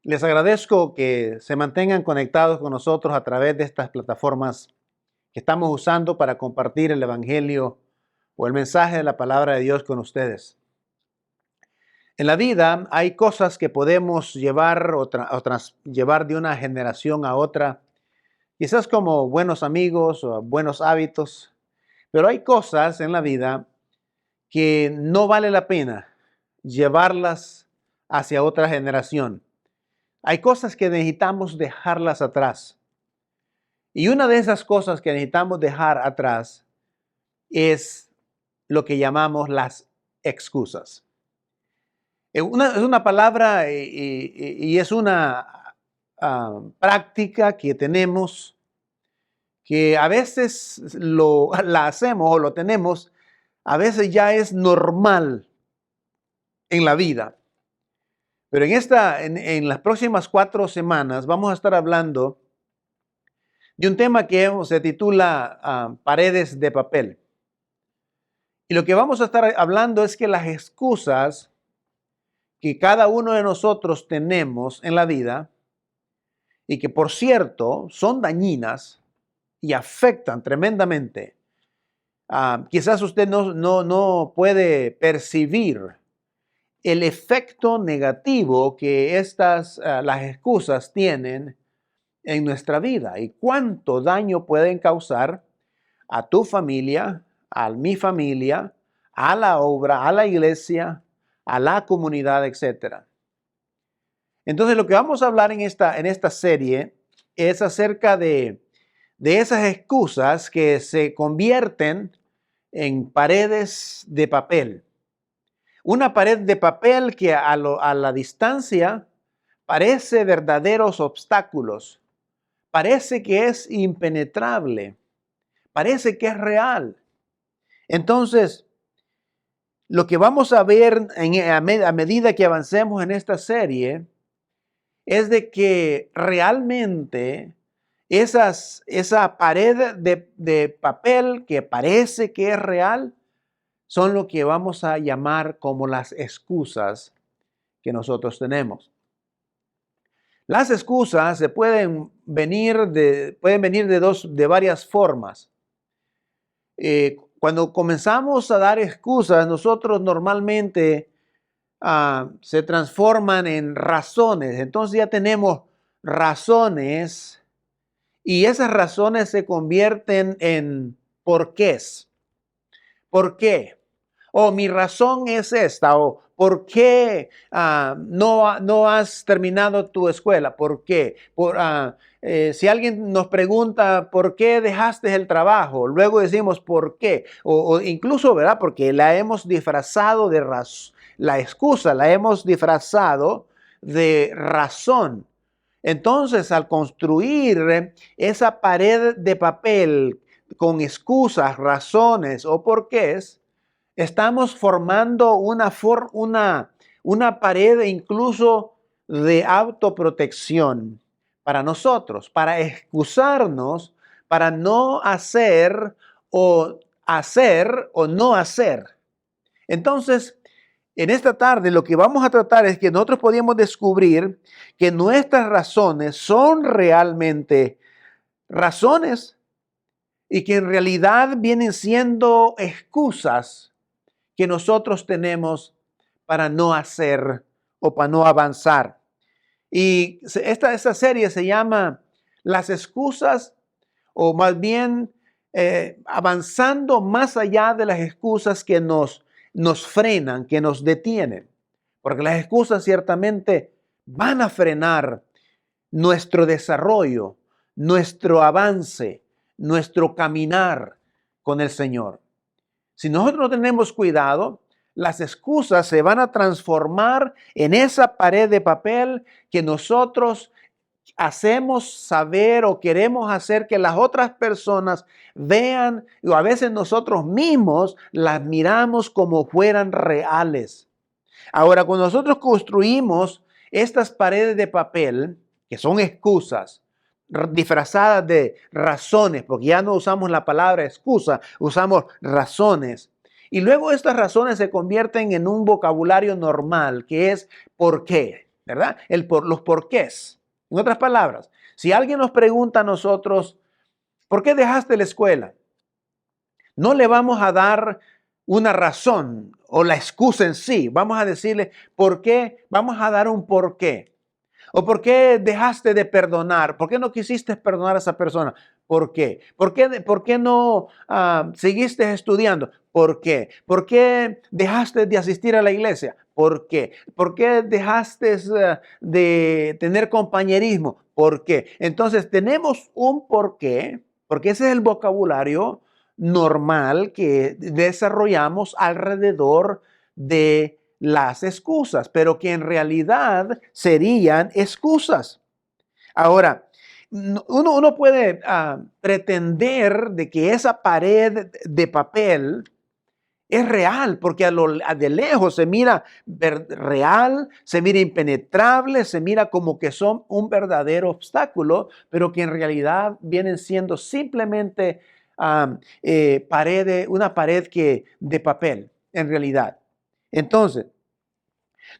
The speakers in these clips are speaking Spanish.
Les agradezco que se mantengan conectados con nosotros a través de estas plataformas que estamos usando para compartir el Evangelio o el mensaje de la palabra de Dios con ustedes. En la vida hay cosas que podemos llevar llevar de una generación a otra, quizás como buenos amigos o buenos hábitos, pero hay cosas en la vida que no vale la pena llevarlas hacia otra generación. Hay cosas que necesitamos dejarlas atrás. Y una de esas cosas que necesitamos dejar atrás es lo que llamamos las excusas. Es una palabra y es una práctica que tenemos que a veces la hacemos o lo tenemos, a veces ya es normal en la vida. Pero en las próximas 4 semanas vamos a estar hablando de un tema que se titula Paredes de papel. Y lo que vamos a estar hablando es que las excusas que cada uno de nosotros tenemos en la vida y que por cierto son dañinas y afectan tremendamente. Quizás usted no puede percibir el efecto negativo que las excusas tienen en nuestra vida y cuánto daño pueden causar a tu familia, a mi familia, a la obra, a la iglesia, a la comunidad, etc. Entonces lo que vamos a hablar en esta serie es acerca de esas excusas que se convierten en paredes de papel. Una pared de papel que a la distancia parece verdaderos obstáculos. Parece que es impenetrable, parece que es real. Entonces, lo que vamos a ver a medida que avancemos en esta serie es de que realmente esa pared de papel que parece que es real son lo que vamos a llamar como las excusas que nosotros tenemos. Las excusas pueden venir de varias formas. Cuando comenzamos a dar excusas, nosotros normalmente se transforman en razones. Entonces ya tenemos razones y esas razones se convierten en porqués. ¿Por qué? O mi razón es esta, o ¿por qué no has terminado tu escuela? ¿Por qué? Si alguien nos pregunta ¿por qué dejaste el trabajo? Luego decimos ¿por qué? O incluso, ¿verdad? Porque la hemos disfrazado de la excusa, la hemos disfrazado de razón. Entonces, al construir esa pared de papel con excusas, razones o porqués, estamos formando una pared incluso de autoprotección para nosotros, para excusarnos, para no hacer o no hacer. Entonces, en esta tarde lo que vamos a tratar es que nosotros podemos descubrir que nuestras razones son realmente razones y que en realidad vienen siendo excusas que nosotros tenemos para no hacer o para no avanzar. Y esta serie se llama Las excusas, o más bien avanzando más allá de las excusas que nos frenan, que nos detienen. Porque las excusas ciertamente van a frenar nuestro desarrollo, nuestro avance, nuestro caminar con el Señor. Si nosotros no tenemos cuidado, las excusas se van a transformar en esa pared de papel que nosotros hacemos saber o queremos hacer que las otras personas vean, o a veces nosotros mismos las miramos como fueran reales. Ahora, cuando nosotros construimos estas paredes de papel, que son excusas, disfrazadas de razones, porque ya no usamos la palabra excusa, usamos razones. Y luego estas razones se convierten en un vocabulario normal, que es ¿por qué? ¿verdad? Los porqués. En otras palabras, si alguien nos pregunta a nosotros, ¿por qué dejaste la escuela? No le vamos a dar una razón o la excusa en sí. Vamos a decirle, ¿por qué? Vamos a dar un por qué. ¿O por qué dejaste de perdonar? ¿Por qué no quisiste perdonar a esa persona? ¿Por qué? ¿Por qué no seguiste estudiando? ¿Por qué? ¿Por qué dejaste de asistir a la iglesia? ¿Por qué? ¿Por qué dejaste de tener compañerismo? ¿Por qué? Entonces tenemos un por qué, porque ese es el vocabulario normal que desarrollamos alrededor de las excusas, pero que en realidad serían excusas. Ahora, uno puede pretender de que esa pared de papel es real, porque de lejos se mira real, se mira impenetrable, se mira como que son un verdadero obstáculo, pero que en realidad vienen siendo simplemente una pared de papel, en realidad. Entonces,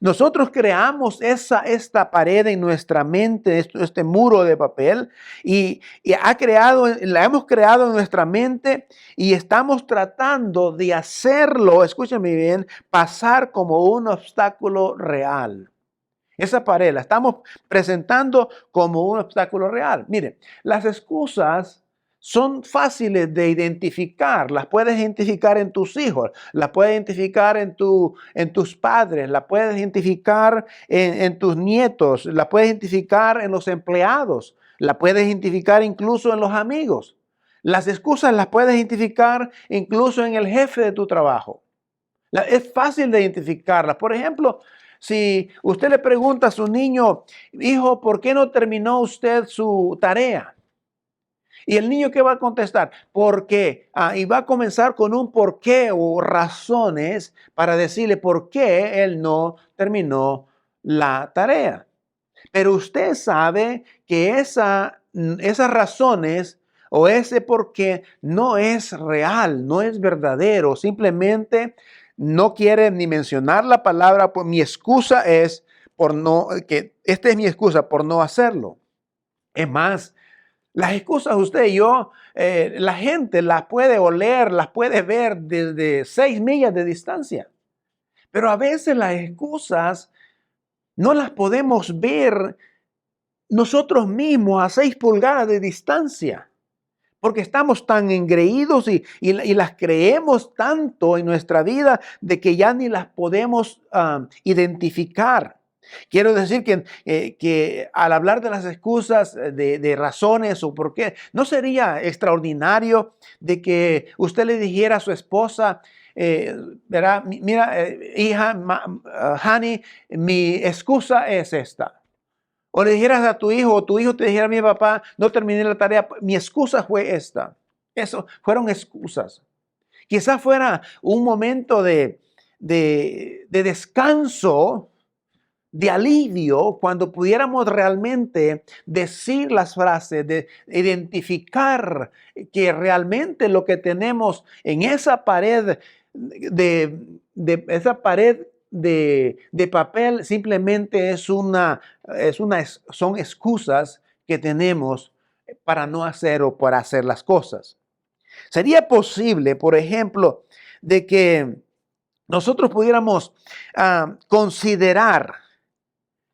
nosotros creamos esta pared en nuestra mente, este muro de papel, y la hemos creado en nuestra mente y estamos tratando de hacerlo, escúchame bien, pasar como un obstáculo real. Esa pared la estamos presentando como un obstáculo real. Mire, las excusas son fáciles de identificar. Las puedes identificar en tus hijos, las puedes identificar en tus padres, las puedes identificar en tus nietos, las puedes identificar en los empleados, las puedes identificar incluso en los amigos. Las excusas las puedes identificar incluso en el jefe de tu trabajo. Es fácil de identificarlas. Por ejemplo, si usted le pregunta a su niño, hijo, ¿por qué no terminó usted su tarea? Y el niño, ¿qué va a contestar? ¿Por qué? Y va a comenzar con un por qué o razones para decirle por qué él no terminó la tarea. Pero usted sabe que esas razones o ese por qué no es real, no es verdadero. Simplemente no quiere ni mencionar la palabra. Pues mi excusa es esta es mi excusa por no hacerlo. Es más, las excusas usted y yo, la gente las puede oler, las puede ver desde 6 millas de distancia. Pero a veces las excusas no las podemos ver nosotros mismos a 6 pulgadas de distancia, porque estamos tan engreídos y las creemos tanto en nuestra vida de que ya ni las podemos identificar. Quiero decir que al hablar de las excusas, de razones o por qué, ¿no sería extraordinario de que usted le dijera a su esposa, verá, mira, hija, honey, mi excusa es esta? O le dijeras a tu hijo, o tu hijo te dijera, mi papá, no terminé la tarea, mi excusa fue esta. Eso fueron excusas. Quizás fuera un momento de descanso, de alivio, cuando pudiéramos realmente decir las frases, de identificar que realmente lo que tenemos en esa pared de papel simplemente son excusas que tenemos para no hacer o para hacer las cosas. Sería posible, por ejemplo, de que nosotros pudiéramos considerar,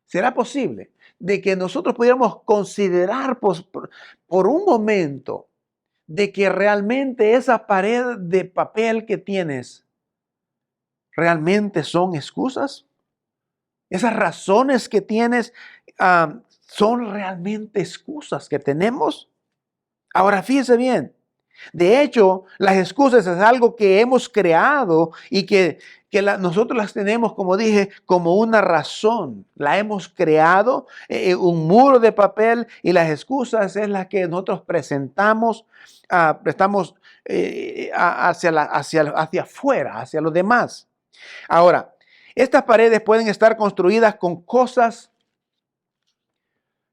¿será posible de que nosotros pudiéramos considerar por un momento de que realmente esa pared de papel que tienes realmente son excusas? Esas razones que tienes son realmente excusas que tenemos. Ahora fíjese bien. De hecho, las excusas es algo que hemos creado y que nosotros las tenemos, como dije, como una razón. La hemos creado, un muro de papel, y las excusas es la que nosotros presentamos, hacia afuera, hacia los demás. Ahora, estas paredes pueden estar construidas con cosas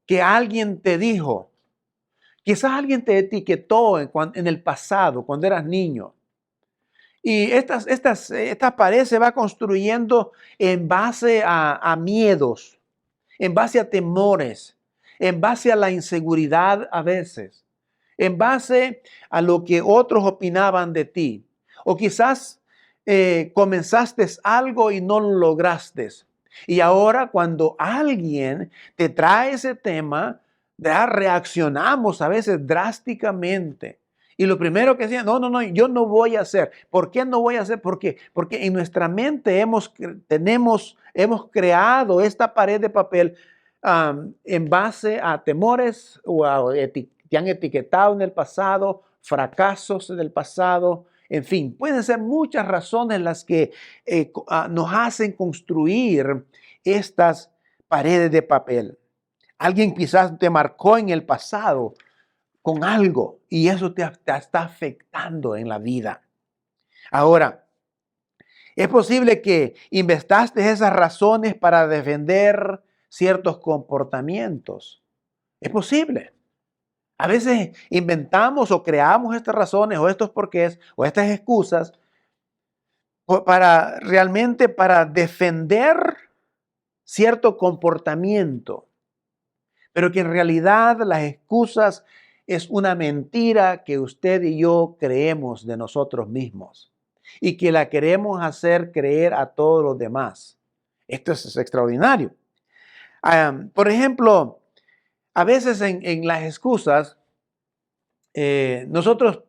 que alguien te dijo. Quizás alguien te etiquetó en el pasado, cuando eras niño. Y esta pared se va construyendo en base a miedos, en base a temores, en base a la inseguridad a veces, en base a lo que otros opinaban de ti. O quizás comenzaste algo y no lo lograste. Y ahora cuando alguien te trae ese tema, ya reaccionamos a veces drásticamente. Y lo primero que decía, no, yo no voy a hacer. ¿Por qué no voy a hacer? ¿Por qué? Porque en nuestra mente hemos creado esta pared de papel en base a temores o te han etiquetado en el pasado, fracasos del pasado, en fin, pueden ser muchas razones las que nos hacen construir estas paredes de papel. Alguien quizás te marcó en el pasado con algo y eso te está afectando en la vida. Ahora, es posible que inventaste esas razones para defender ciertos comportamientos. Es posible. A veces inventamos o creamos estas razones o estos porqués o estas excusas para realmente para defender cierto comportamiento, pero que en realidad las excusas es una mentira que usted y yo creemos de nosotros mismos y que la queremos hacer creer a todos los demás. Esto es extraordinario. Por ejemplo, a veces en las excusas, nosotros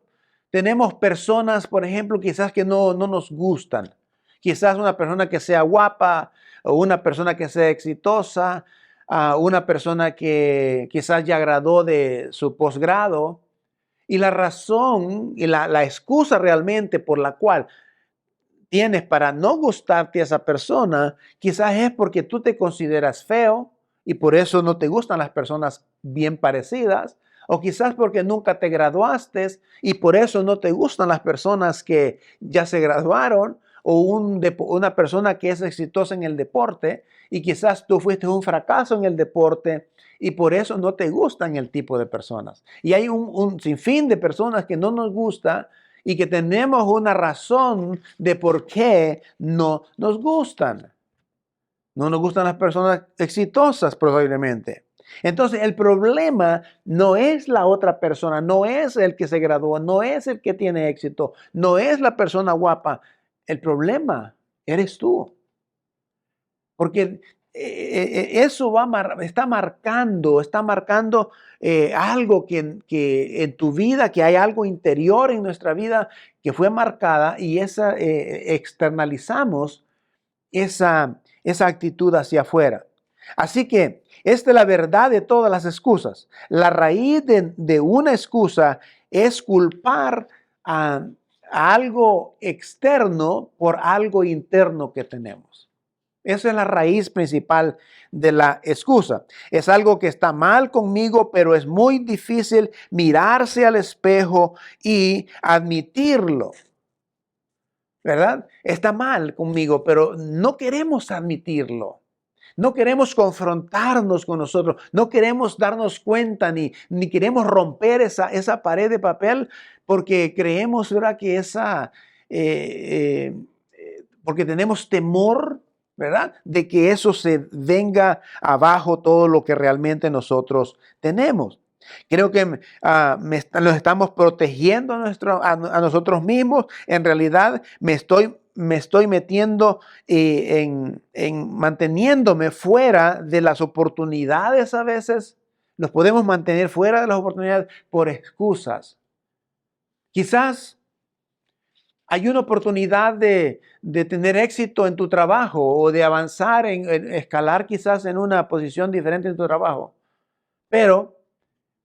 tenemos personas, por ejemplo, quizás que no nos gustan. Quizás una persona que sea guapa o una persona que sea exitosa, una persona que quizás ya graduó de su posgrado. Y la razón y la excusa realmente por la cual tienes para no gustarte a esa persona, quizás es porque tú te consideras feo y por eso no te gustan las personas bien parecidas, o quizás porque nunca te graduaste y por eso no te gustan las personas que ya se graduaron, o una persona que es exitosa en el deporte y quizás tú fuiste un fracaso en el deporte y por eso no te gustan el tipo de personas. Y hay un sinfín de personas que no nos gusta y que tenemos una razón de por qué no nos gustan. No nos gustan las personas exitosas probablemente. Entonces el problema no es la otra persona, no es el que se graduó, no es el que tiene éxito, no es la persona guapa. El problema eres tú. Porque eso está marcando algo que en tu vida, que hay algo interior en nuestra vida que fue marcada y externalizamos esa actitud hacia afuera. Así que esta es la verdad de todas las excusas. La raíz de una excusa es culpar a algo externo por algo interno que tenemos. Esa es la raíz principal de la excusa. Es algo que está mal conmigo, pero es muy difícil mirarse al espejo y admitirlo. ¿Verdad? Está mal conmigo, pero no queremos admitirlo. No queremos confrontarnos con nosotros. No queremos darnos cuenta ni queremos romper esa pared de papel porque creemos, ¿verdad? Que porque tenemos temor, ¿verdad? De que eso se venga abajo todo lo que realmente nosotros tenemos. Creo que nos estamos protegiendo a nosotros mismos. En realidad me estoy metiendo en manteniéndome fuera de las oportunidades a veces. Nos podemos mantener fuera de las oportunidades por excusas. Quizás hay una oportunidad de tener éxito en tu trabajo o de avanzar en escalar quizás en una posición diferente en tu trabajo. Pero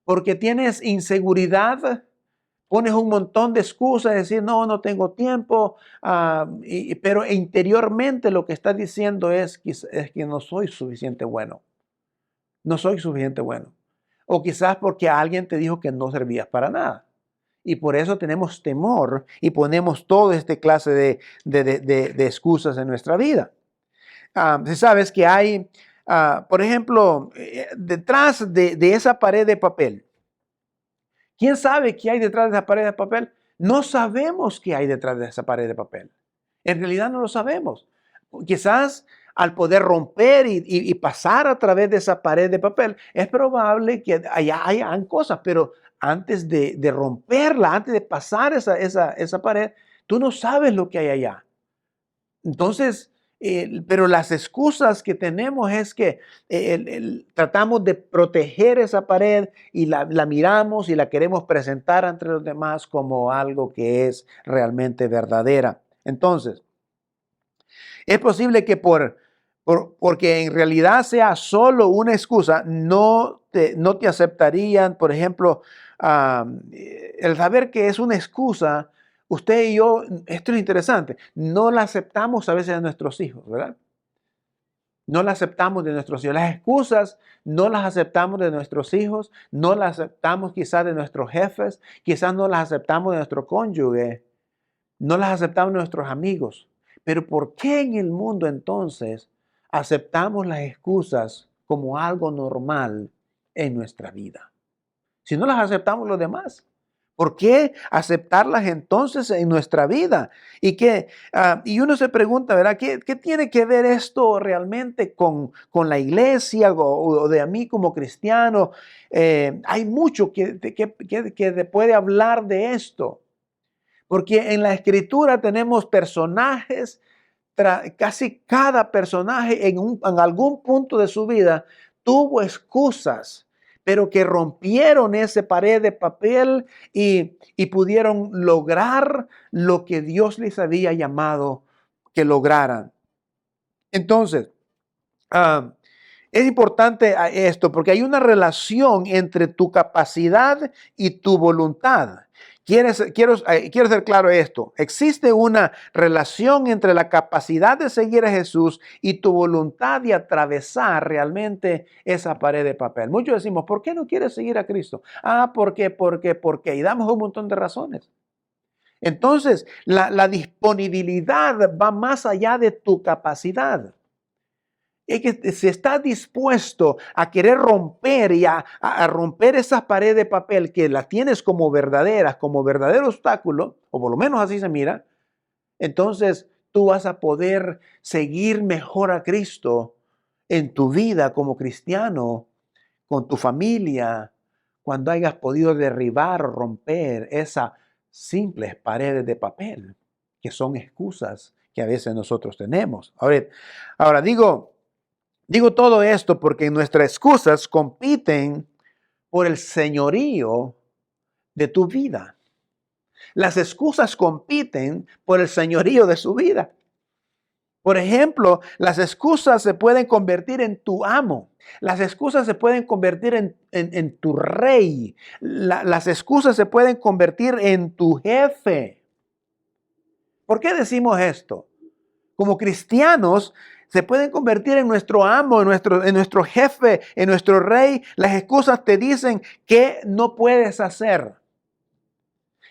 porque tienes inseguridad, pones un montón de excusas, decir, no tengo tiempo, pero interiormente lo que estás diciendo es que no soy suficiente bueno. No soy suficiente bueno. O quizás porque alguien te dijo que no servías para nada. Y por eso tenemos temor y ponemos toda esta clase de excusas en nuestra vida. Si sabes que hay, por ejemplo, detrás de esa pared de papel, ¿quién sabe qué hay detrás de esa pared de papel? No sabemos qué hay detrás de esa pared de papel. En realidad no lo sabemos. Quizás al poder romper y pasar a través de esa pared de papel, es probable que allá hayan cosas, pero antes de romperla, antes de pasar esa pared, tú no sabes lo que hay allá. Entonces, pero las excusas que tenemos es que tratamos de proteger esa pared y la miramos y la queremos presentar ante los demás como algo que es realmente verdadera. Entonces, es posible que porque en realidad sea solo una excusa, no te aceptarían, por ejemplo, el saber que es una excusa. Usted y yo, esto es interesante, no la aceptamos a veces de nuestros hijos, ¿verdad? No la aceptamos de nuestros hijos. Las excusas no las aceptamos de nuestros hijos, no las aceptamos quizás de nuestros jefes, quizás no las aceptamos de nuestro cónyuge, no las aceptamos de nuestros amigos. Pero ¿por qué en el mundo entonces aceptamos las excusas como algo normal en nuestra vida? Si no las aceptamos los demás, ¿por qué aceptarlas entonces en nuestra vida? Y uno se pregunta, ¿verdad? ¿Qué tiene que ver esto realmente con la iglesia o de mí como cristiano? Hay mucho que te puede hablar de esto. Porque en la escritura tenemos personajes, casi cada personaje en algún punto de su vida tuvo excusas, pero que rompieron esa pared de papel y pudieron lograr lo que Dios les había llamado que lograran. Entonces, ah, es importante esto porque hay una relación entre tu capacidad y tu voluntad. Quiero ser claro esto. Existe una relación entre la capacidad de seguir a Jesús y tu voluntad de atravesar realmente esa pared de papel. Muchos decimos, ¿por qué no quieres seguir a Cristo? ¿Por qué? ¿Por qué? Y damos un montón de razones. Entonces, la disponibilidad va más allá de tu capacidad. Es que si estás dispuesto a querer romper y a romper esas paredes de papel que las tienes como verdaderas, como verdadero obstáculo, o por lo menos así se mira, entonces tú vas a poder seguir mejor a Cristo en tu vida como cristiano, con tu familia, cuando hayas podido derribar o romper esas simples paredes de papel, que son excusas que a veces nosotros tenemos. Ahora digo todo esto porque nuestras excusas compiten por el señorío de tu vida. Las excusas compiten por el señorío de su vida. Por ejemplo, las excusas se pueden convertir en tu amo. Las excusas se pueden convertir en tu rey. Las excusas se pueden convertir en tu jefe. ¿Por qué decimos esto? Como cristianos, se pueden convertir en nuestro amo, en nuestro jefe, en nuestro rey. Las excusas te dicen que no puedes hacer.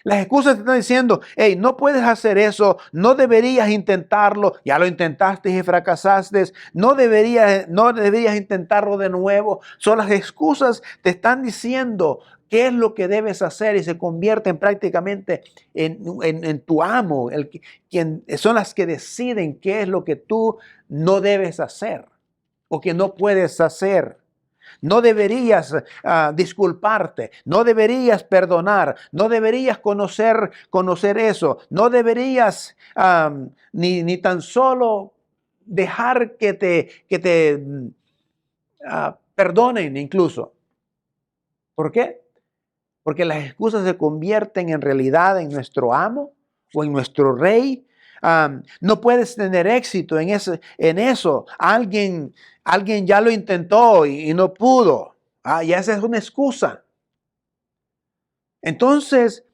Las excusas te están diciendo, hey, no puedes hacer eso, no deberías intentarlo, ya lo intentaste y fracasaste, no deberías intentarlo de nuevo. Son las excusas te están diciendo qué es lo que debes hacer y se convierten prácticamente en tu amo, quien son las que deciden qué es lo que tú no debes hacer o que no puedes hacer. No deberías disculparte, no deberías perdonar, no deberías conocer eso, no deberías ni tan solo dejar que te perdonen incluso. ¿Por qué? Porque las excusas se convierten en realidad en nuestro amo o en nuestro rey. No puedes tener éxito en eso. Alguien ya lo intentó y no pudo. Y esa es una excusa. Entonces,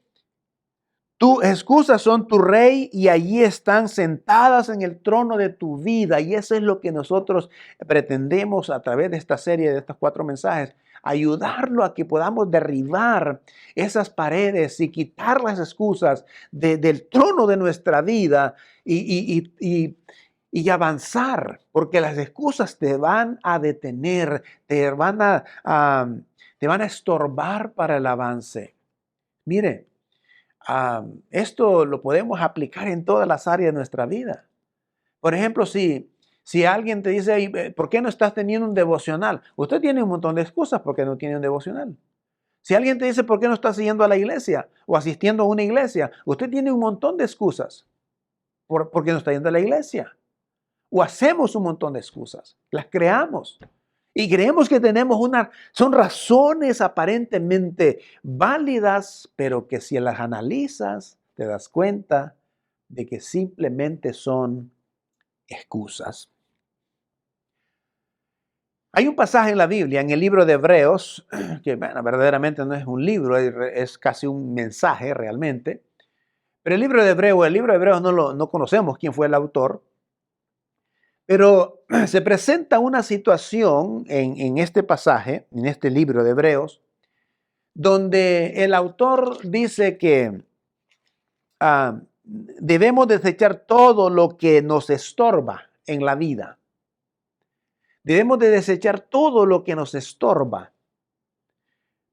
tus excusas son tu rey y allí están sentadas en el trono de tu vida. Y eso es lo que nosotros pretendemos a través de esta serie, de estos 4 mensajes, ayudarlo a que podamos derribar esas paredes y quitar las excusas del trono de nuestra vida y avanzar, porque las excusas te van a detener, te van a estorbar para el avance. Mire. Esto lo podemos aplicar en todas las áreas de nuestra vida. Por ejemplo, si Si alguien te dice, "Ay, ¿por qué no estás teniendo un devocional?" Usted tiene un montón de excusas porque no tiene un devocional. Si alguien te dice, ¿por qué no estás yendo a la iglesia o asistiendo a una iglesia? Usted tiene un montón de excusas porque no está yendo a la iglesia. O hacemos un montón de excusas, las creamos. Y creemos que son razones aparentemente válidas, pero que si las analizas, te das cuenta de que simplemente son excusas. Hay un pasaje en la Biblia, en el libro de Hebreos, que bueno, verdaderamente no es un libro, es casi un mensaje realmente. Pero el libro de Hebreos no conocemos quién fue el autor. Pero se presenta una situación en este pasaje, en este libro de Hebreos, donde el autor dice que debemos desechar todo lo que nos estorba en la vida. Debemos de desechar todo lo que nos estorba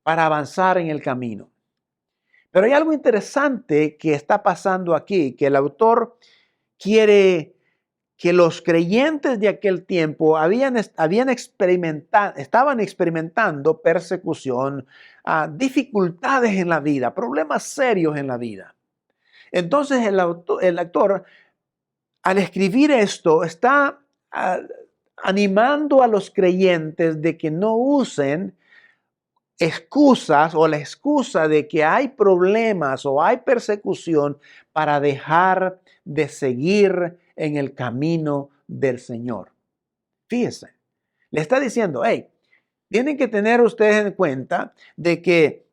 para avanzar en el camino. Pero hay algo interesante que está pasando aquí, que el autor quiere que los creyentes de aquel tiempo estaban experimentando persecución, dificultades en la vida, problemas serios en la vida. Entonces el actor, al escribir esto, está animando a los creyentes de que no usen excusas o la excusa de que hay problemas o hay persecución para dejar de seguir en el camino del Señor. Fíjese, le está diciendo, hey, tienen que tener ustedes en cuenta de que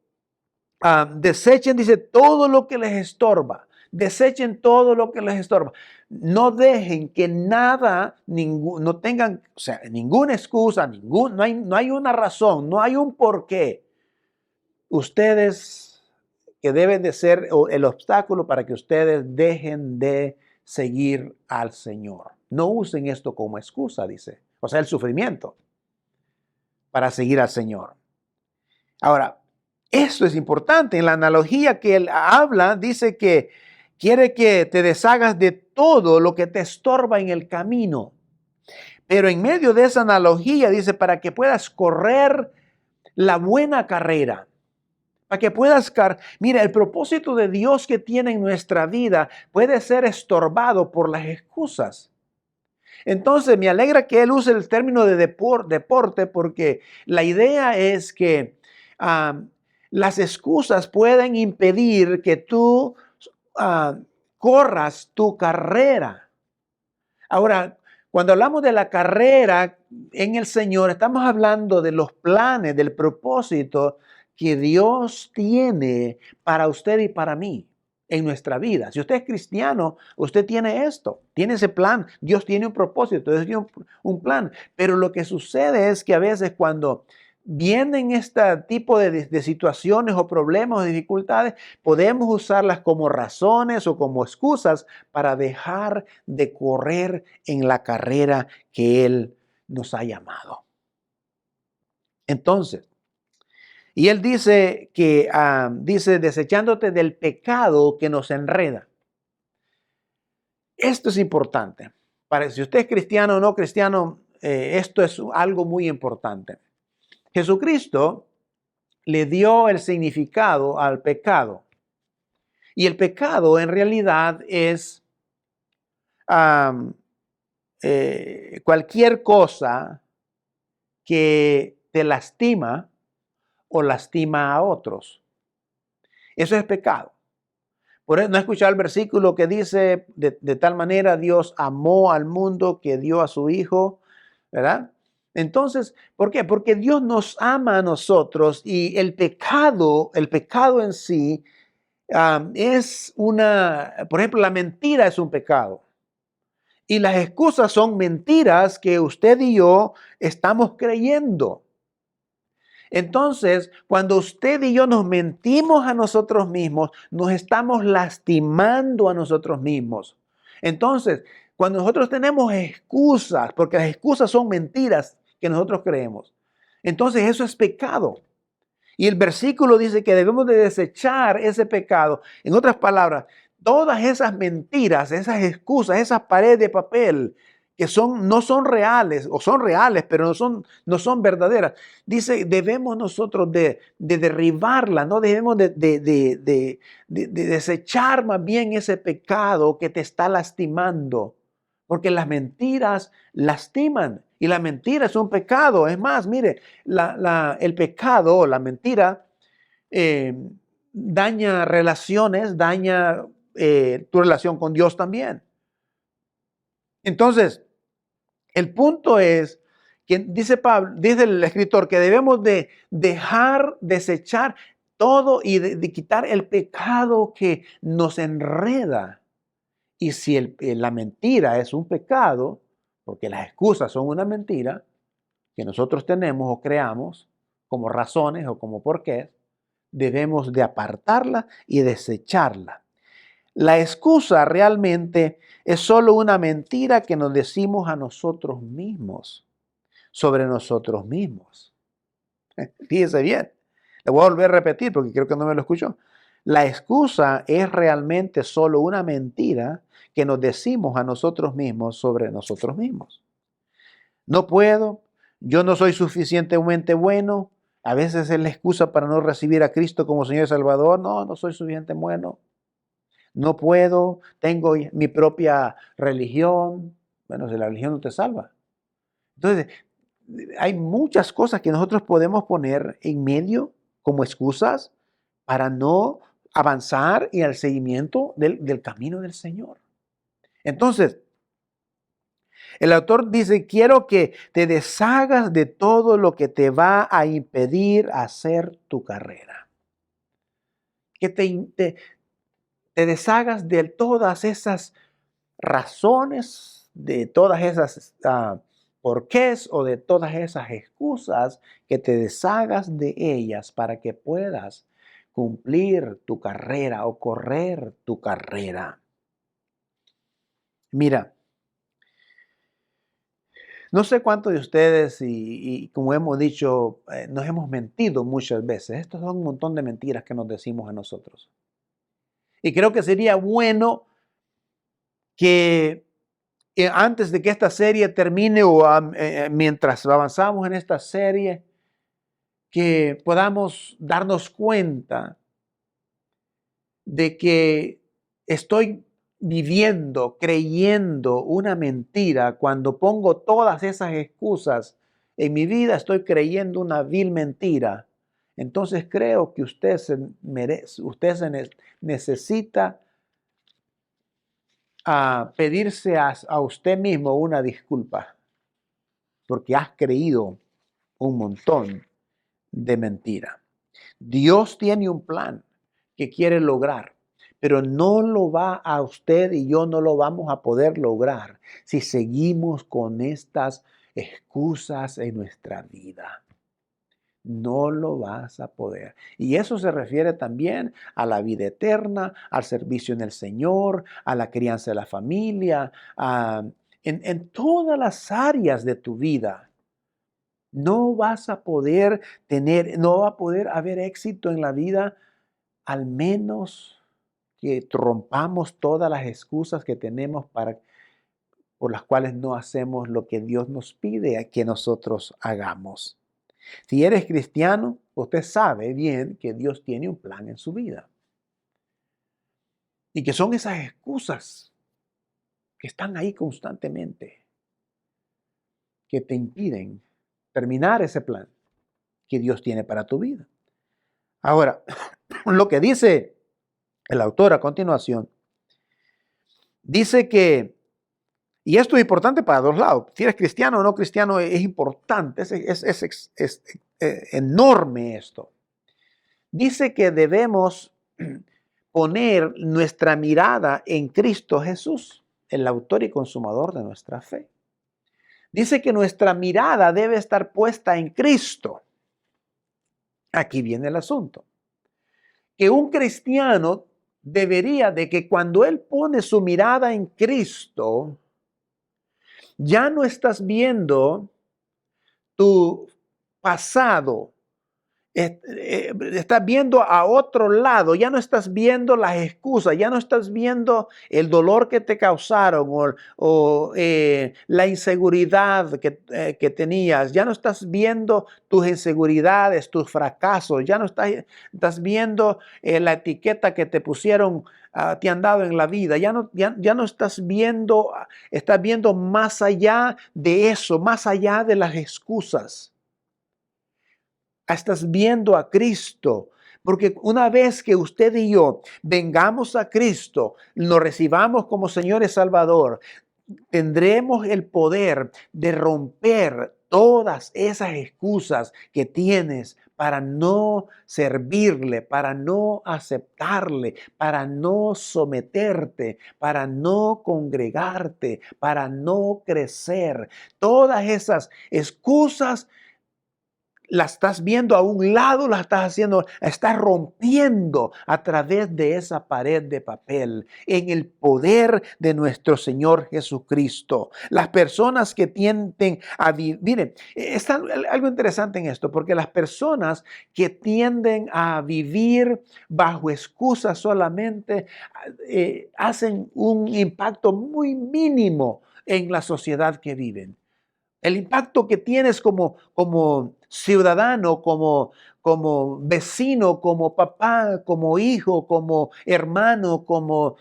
desechen, dice, todo lo que les estorba. Desechen todo lo que les estorba. No dejen que nada, no tengan, o sea, ninguna excusa, no hay una razón, no hay un porqué. Ustedes que deben de ser el obstáculo para que ustedes dejen de seguir al Señor. No usen esto como excusa, dice. O sea, el sufrimiento para seguir al Señor. Ahora, esto es importante. En la analogía que él habla, dice que quiere que te deshagas de todo lo que te estorba en el camino. Pero en medio de esa analogía dice, para que puedas correr la buena carrera. Para que puedas, mira, el propósito de Dios que tiene en nuestra vida puede ser estorbado por las excusas. Entonces me alegra que él use el término de deporte porque la idea es que las excusas pueden impedir que tú corras tu carrera. Ahora, cuando hablamos de la carrera en el Señor, estamos hablando de los planes, del propósito que Dios tiene para usted y para mí en nuestra vida. Si usted es cristiano, usted tiene esto, tiene ese plan. Dios tiene un propósito, Dios tiene un plan. Pero lo que sucede es que a veces cuando vienen este tipo de situaciones o problemas o dificultades, podemos usarlas como razones o como excusas para dejar de correr en la carrera que Él nos ha llamado. Entonces, y él dice que, desechándote del pecado que nos enreda. Esto es importante. Si usted es cristiano o no cristiano, esto es algo muy importante. Jesucristo le dio el significado al pecado. Y el pecado en realidad es cualquier cosa que te lastima o lastima a otros. Eso es pecado. Por eso no he escuchado el versículo que dice, de tal manera Dios amó al mundo que dio a su Hijo, ¿verdad? Entonces, ¿por qué? Porque Dios nos ama a nosotros y el pecado en sí es por ejemplo, la mentira es un pecado. Y las excusas son mentiras que usted y yo estamos creyendo. Entonces, cuando usted y yo nos mentimos a nosotros mismos, nos estamos lastimando a nosotros mismos. Entonces, cuando nosotros tenemos excusas, porque las excusas son mentiras que nosotros creemos, entonces eso es pecado. Y el versículo dice que debemos de desechar ese pecado. En otras palabras, todas esas mentiras, esas excusas, esas paredes de papel no son reales, o son reales, pero no son verdaderas. Dice, debemos nosotros de derribarla, no debemos de desechar más bien ese pecado que te está lastimando, porque las mentiras lastiman y la mentira es un pecado. Es más, mire, el pecado o la mentira eh, daña relaciones, daña tu relación con Dios también. Entonces, el punto es que dice Pablo, dice el escritor, que debemos de desechar todo y de quitar el pecado que nos enreda. Y si la mentira es un pecado, porque las excusas son una mentira que nosotros tenemos o creamos como razones o como porqués, debemos de apartarla y desecharla. La excusa realmente es solo una mentira que nos decimos a nosotros mismos, sobre nosotros mismos. Fíjese bien, le voy a volver a repetir porque creo que no me lo escuchó. La excusa es realmente solo una mentira que nos decimos a nosotros mismos sobre nosotros mismos. No puedo, yo no soy suficientemente bueno. A veces es la excusa para no recibir a Cristo como Señor y Salvador. No, no soy suficientemente bueno. No puedo, tengo mi propia religión. Bueno, si la religión no te salva. Entonces, hay muchas cosas que nosotros podemos poner en medio como excusas para no avanzar en el seguimiento del camino del Señor. Entonces, el autor dice, quiero que te deshagas de todo lo que te va a impedir hacer tu carrera. Que te deshagas de todas esas razones, de todas esas porqués o de todas esas excusas, que te deshagas de ellas para que puedas cumplir tu carrera o correr tu carrera. Mira, no sé cuántos de ustedes, y como hemos dicho, nos hemos mentido muchas veces. Estos son un montón de mentiras que nos decimos a nosotros. Y creo que sería bueno que antes de que esta serie termine o mientras avanzamos en esta serie, que podamos darnos cuenta de que estoy viviendo, creyendo una mentira. Cuando pongo todas esas excusas en mi vida, estoy creyendo una vil mentira. Entonces creo que usted necesita pedirse a usted mismo una disculpa, porque has creído un montón de mentira. Dios tiene un plan que quiere lograr, pero no lo va a usted y yo no lo vamos a poder lograr si seguimos con estas excusas en nuestra vida. No lo vas a poder. Y eso se refiere también a la vida eterna, al servicio en el Señor, a la crianza de la familia, en todas las áreas de tu vida. No vas a poder no va a poder haber éxito en la vida al menos que rompamos todas las excusas que tenemos por las cuales no hacemos lo que Dios nos pide que nosotros hagamos. Si eres cristiano, usted sabe bien que Dios tiene un plan en su vida. Y que son esas excusas que están ahí constantemente, que te impiden terminar ese plan que Dios tiene para tu vida. Ahora, lo que dice el autor a continuación, dice que, y esto es importante para dos lados, si eres cristiano o no cristiano, es importante, es enorme esto. Dice que debemos poner nuestra mirada en Cristo Jesús, el autor y consumador de nuestra fe. Dice que nuestra mirada debe estar puesta en Cristo. Aquí viene el asunto. Que un cristiano debería de que cuando él pone su mirada en Cristo, ya no estás viendo tu pasado, Estás viendo a otro lado, ya no estás viendo las excusas, ya no estás viendo el dolor que te causaron o la inseguridad que tenías, ya no estás viendo tus inseguridades, tus fracasos, ya no estás viendo la etiqueta que te pusieron, te han dado en la vida, ya no estás viendo más allá de eso, más allá de las excusas. Estás viendo a Cristo. Porque una vez que usted y yo vengamos a Cristo, lo recibamos como Señor y Salvador, tendremos el poder de romper todas esas excusas que tienes para no servirle, para no aceptarle, para no someterte, para no congregarte, para no crecer. Todas esas excusas las estás viendo a un lado, estás rompiendo a través de esa pared de papel en el poder de nuestro Señor Jesucristo. Las personas que tienden a vivir, miren, está algo interesante en esto, porque las personas que tienden a vivir bajo excusas solamente hacen un impacto muy mínimo en la sociedad que viven. El impacto que tienes como ciudadano, como vecino, como papá, como hijo, como hermano, como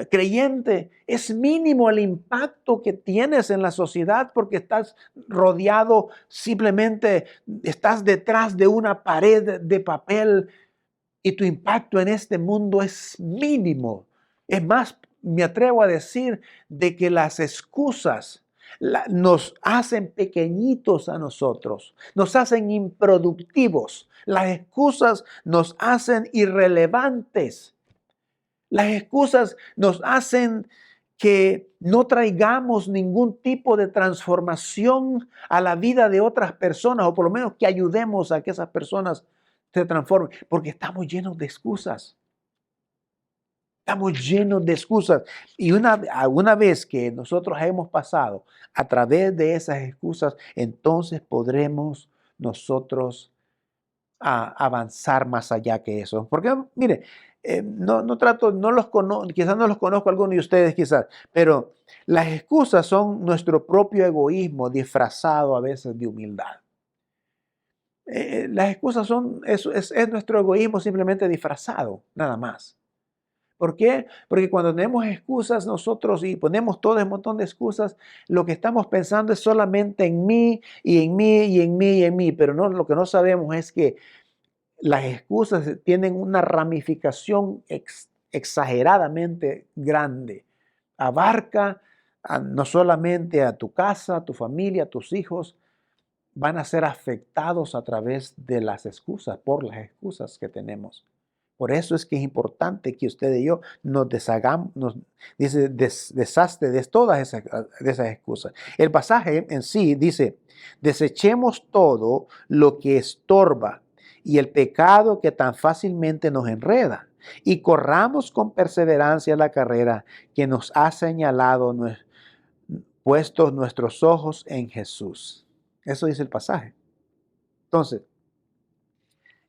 creyente, es mínimo el impacto que tienes en la sociedad porque estás rodeado, simplemente estás detrás de una pared de papel y tu impacto en este mundo es mínimo. Es más, me atrevo a decir de que las excusas nos hacen pequeñitos a nosotros, nos hacen improductivos. Las excusas nos hacen irrelevantes. Las excusas nos hacen que no traigamos ningún tipo de transformación a la vida de otras personas, o por lo menos que ayudemos a que esas personas se transformen, porque estamos llenos de excusas. Estamos llenos de excusas. Y una vez que nosotros hemos pasado a través de esas excusas, entonces podremos nosotros avanzar más allá que eso. Porque, mire, no trato, quizás no los conozco a algunos de ustedes, quizás, pero las excusas son nuestro propio egoísmo disfrazado a veces de humildad. Las excusas es nuestro egoísmo simplemente disfrazado, nada más. ¿Por qué? Porque cuando tenemos excusas nosotros y ponemos todo un montón de excusas, lo que estamos pensando es solamente en mí y en mí y en mí y en mí, pero no, lo que no sabemos es que las excusas tienen una ramificación exageradamente grande. Abarca no solamente a tu casa, a tu familia, a tus hijos, van a ser afectados a través de las excusas, por las excusas que tenemos. Por eso es que es importante que usted y yo nos deshagamos, deshazte de todas esas excusas. El pasaje en sí dice, desechemos todo lo que estorba y el pecado que tan fácilmente nos enreda y corramos con perseverancia la carrera que nos ha señalado, puestos nuestros ojos en Jesús. Eso dice el pasaje. Entonces,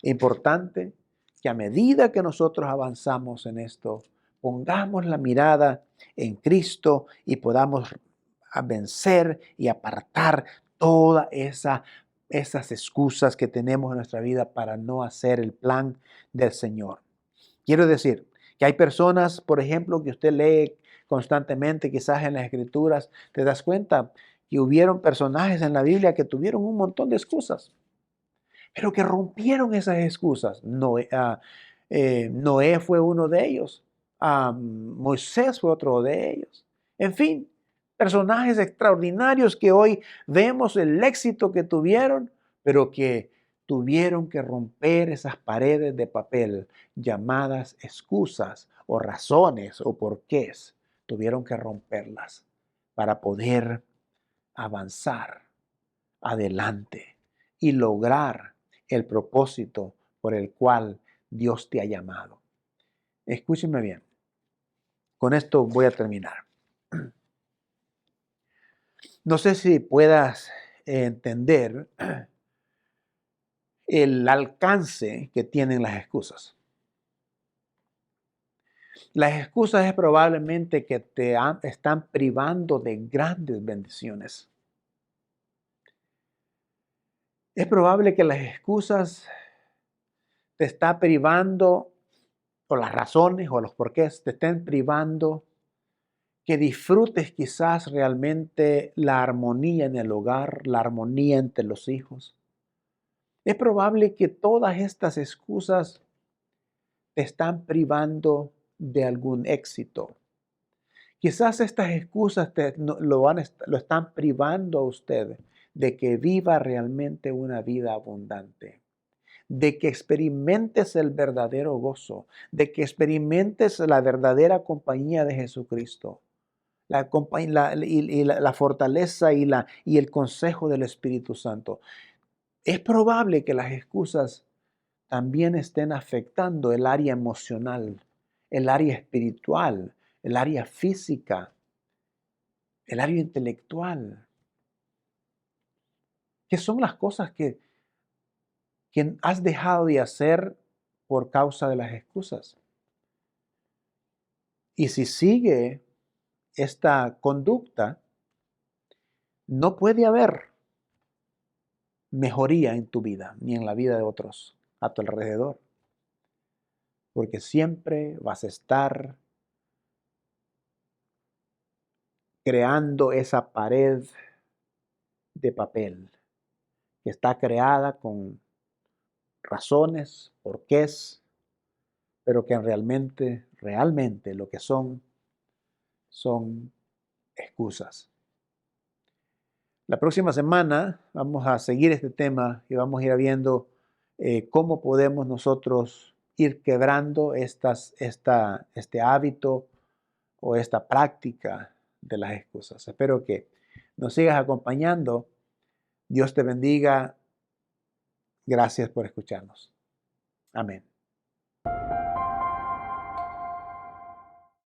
importante que a medida que nosotros avanzamos en esto, pongamos la mirada en Cristo y podamos vencer y apartar todas esas excusas que tenemos en nuestra vida para no hacer el plan del Señor. Quiero decir que hay personas, por ejemplo, que usted lee constantemente, quizás en las Escrituras, te das cuenta que hubieron personajes en la Biblia que tuvieron un montón de excusas, pero que rompieron esas excusas. Noé fue uno de ellos. Moisés fue otro de ellos. En fin, personajes extraordinarios que hoy vemos el éxito que tuvieron, pero que tuvieron que romper esas paredes de papel llamadas excusas o razones o porqués. Tuvieron que romperlas para poder avanzar adelante y lograr el propósito por el cual Dios te ha llamado. Escúcheme bien. Con esto voy a terminar. No sé si puedas entender el alcance que tienen las excusas. Las excusas es probablemente que están privando de grandes bendiciones. Es probable que las excusas te están privando, o las razones o los porqués te estén privando que disfrutes quizás realmente la armonía en el hogar, la armonía entre los hijos. Es probable que todas estas excusas te están privando de algún éxito. Quizás estas excusas lo están privando a usted de que viva realmente una vida abundante, de que experimentes el verdadero gozo, de que experimentes la verdadera compañía de Jesucristo, la fortaleza y el consejo del Espíritu Santo. Es probable que las excusas también estén afectando el área emocional, el área espiritual, el área física, el área intelectual. ¿Qué son las cosas que has dejado de hacer por causa de las excusas? Y si sigue esta conducta, no puede haber mejoría en tu vida ni en la vida de otros a tu alrededor, porque siempre vas a estar creando esa pared de papel que está creada con razones, porqués, pero que realmente lo que son excusas. La próxima semana vamos a seguir este tema y vamos a ir viendo cómo podemos nosotros ir quebrando este hábito o esta práctica de las excusas. Espero que nos sigas acompañando. Dios te bendiga. Gracias por escucharnos. Amén.